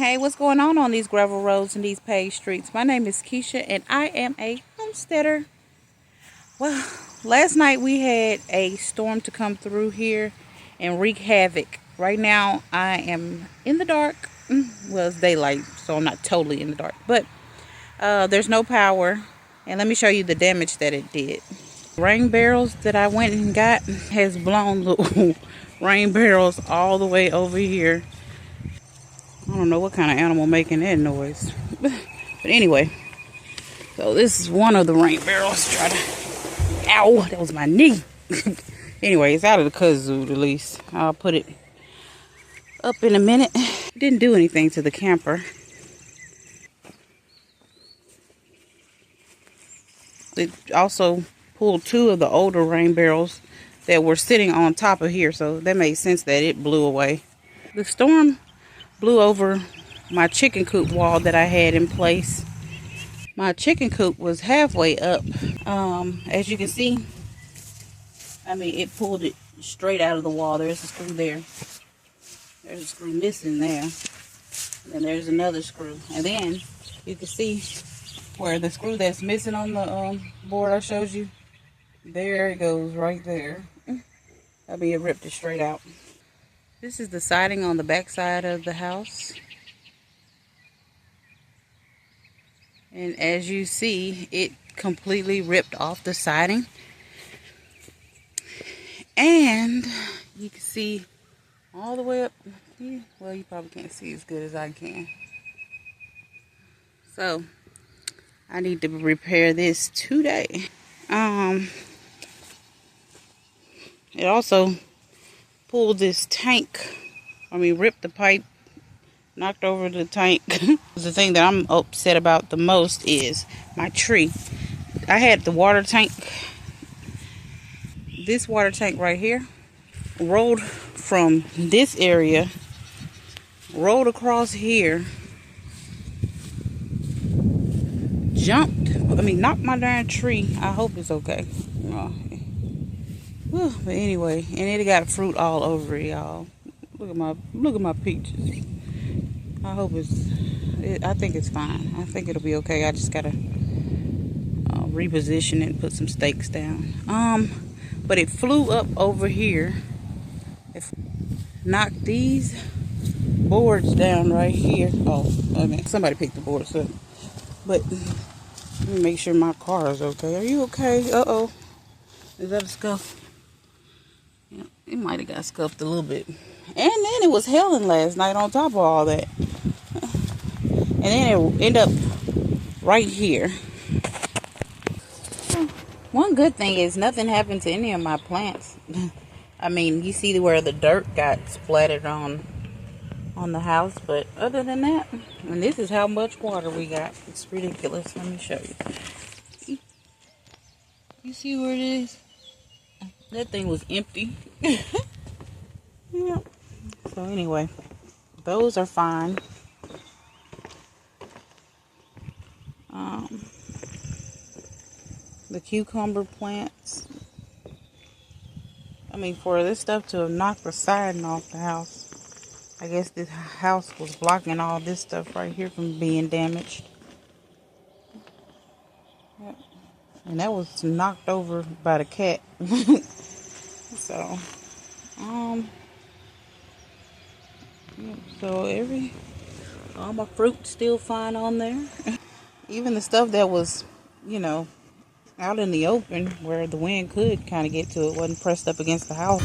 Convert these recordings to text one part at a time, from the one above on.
Hey, what's going on these gravel roads and these paved streets? My name is Keisha and I am a homesteader. Well, last night we had a storm to come through here and wreak havoc. Right now I am in the dark. Well, it's daylight, so I'm not totally in the dark. But there's no power. And let me show you the damage that it did. Rain barrels that I went and got has blown little rain barrels all the way over here. I don't know what kind of animal making that noise. But anyway, so this is one of the rain barrels. Ow, that was my knee. Anyway, it's out of the kazoo at least. I'll put it up in a minute. Didn't do anything to the camper. It also pulled two of the older rain barrels that were sitting on top of here, so that made sense that it blew away. The storm blew over my chicken coop wall that I had in place. My chicken coop was halfway up. As you can see, I mean, it pulled it straight out of the wall. There's a screw there. There's a screw missing there. And then there's another screw. And then you can see where the screw that's missing on the board I showed you. There it goes right there. I mean, it ripped it straight out. This is the siding on the back side of the house. And as you see, it completely ripped off the siding. And you can see all the way up here. Well, you probably can't see as good as I can. So, I need to repair this today. It also pulled this tank. I mean, ripped the pipe, knocked over the tank. The thing that I'm upset about the most is my tree. I had the water tank. This water tank right here rolled from this area, rolled across here, jumped. I mean, knocked my darn tree. I hope it's okay. But anyway, and it got fruit all over it, y'all. Look at my peaches. I hope I think it's fine. I think it'll be okay. I just gotta reposition it and put some stakes down. But it flew up over here. It knocked these boards down right here. Oh, okay. Somebody picked the boards up. But let me make sure my car is okay. Are you okay? Uh-oh. Is that a scuff? Yeah, it might have got scuffed a little bit. And then it was hailing last night on top of all that. And then it ended up right here. One good thing is nothing happened to any of my plants. I mean, you see where the dirt got splattered on the house, but other than that, and this is how much water we got. It's ridiculous. Let me show you. You see where it is? That thing was empty. Yeah. So anyway, those are fine. The cucumber plants. I mean, for this stuff to have knocked the siding off the house, I guess this house was blocking all this stuff right here from being damaged. Yep. And that was knocked over by the cat. So, so all my fruit still fine on there. Even the stuff that was, out in the open where the wind could kind of get to it, wasn't pressed up against the house.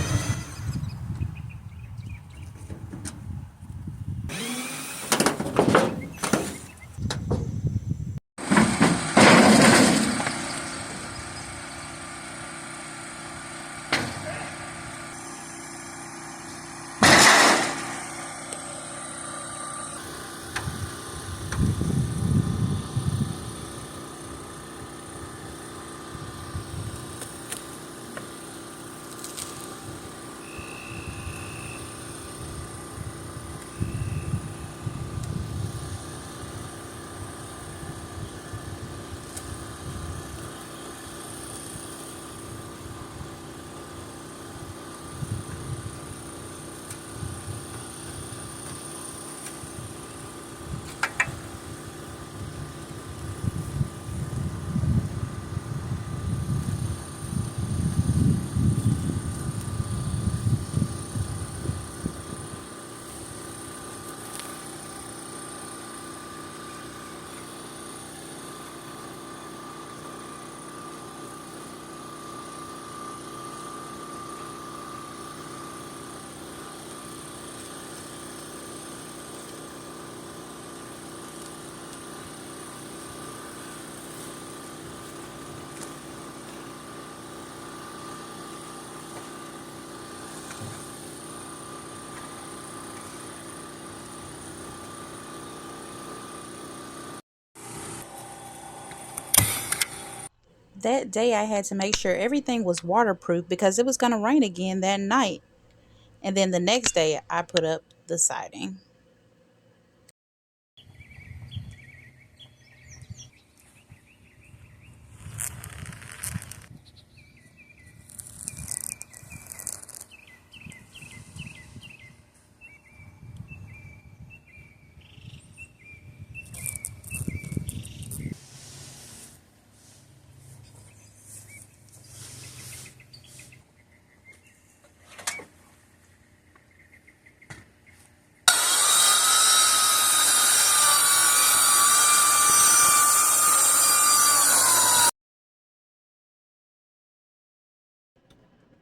that day I had to make sure everything was waterproof because it was going to rain again that night. And then the next day I put up the siding.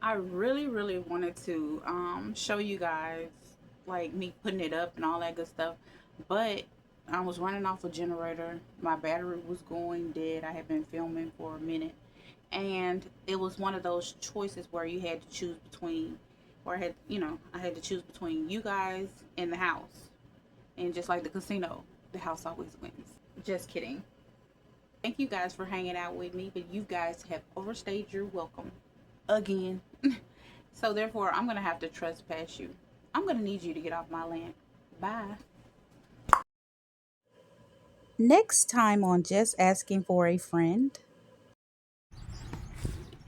I really wanted to show you guys like me putting it up and all that good stuff, but I was running off a generator. My battery was going dead. I had been filming for a minute, and it was one of those choices where you had to choose between, or I had to choose between you guys and the house, and just like the casino, the house always wins. Just kidding. Thank you guys for hanging out with me, but you guys have overstayed your welcome again. So therefore, I'm going to have to trespass you. I'm going to need you to get off my land. Bye. Next time on Just Asking for a Friend.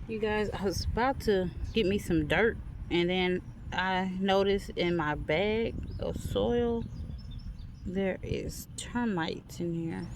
You guys, I was about to get me some dirt, and then I noticed in my bag of soil there is termites in here.